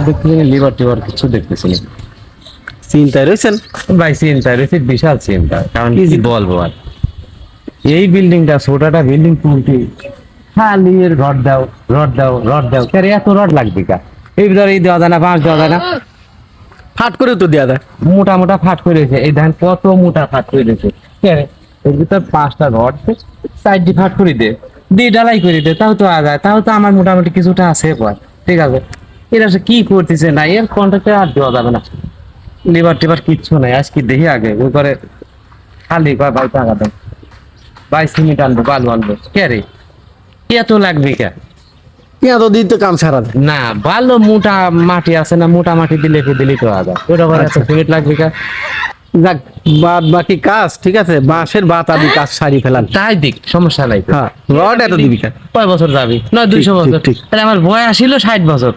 দেখতে লিভার টিভার কিছু দেখতেছি না চিন্তায় রয়েছেন ভাই। চিন্তা রয়েছে, বিশাল চিন্তা। কারণ কি কি বলবো আর, এই বিল্ডিংটা ছোটটা বিল্ডিং তুলতে খালি এর রড দাও রড দাও রড দাও, কারে এত রড লাগবে কা? এই ভিতরে এই দেওয়া যায় না, বাঁশ দেওয়া যায় না? ফাট করে তো দেয়া যায়। মোটা মোটা ফাট করে রয়েছে, এই ধান কত মোটা ফাট করে রয়েছে। কেন এর ভিতর 5টা রড সাইড ফাট করে দে, দিয়ে ডালাই করে দে, তাও তো আগায়, তাও তো আমার মোটামুটি কিছুটা আছে পয়। ঠিক আছে, এরা সে কি করতেছে না, এর কন্ট্রাক্টে আর দেওয়া যাবে না। লিভার টিভার কিচ্ছু নাই, আজকে দেখি আগে ওই করে খালি কয় ভাই টাকা দেন, ভাই সিমেন্ট আনবো বালু আনবো। কে রে এত লাগবে কে? পেঁয়াজ দিতে কাম সারা দেয়। না ভালো মোটা মাটি আছে না, মোটা মাটি দিলে দিলেই তো আগায়, ওটা করে এত সিমেন্ট লাগবে কে? যাক, বাদ বাকি কাজ ঠিক আছে, বাঁশের বাত আদি কাজ সারি ফেলান। তাই দিক, সমস্যা নাই তো। হ্যাঁ, রড এত দিবি কেন? কয় বছর যাবি? নয় 200 ঠিক, বছর। ঠিক। তাহলে আমার বয়স ছিল 60 বছর,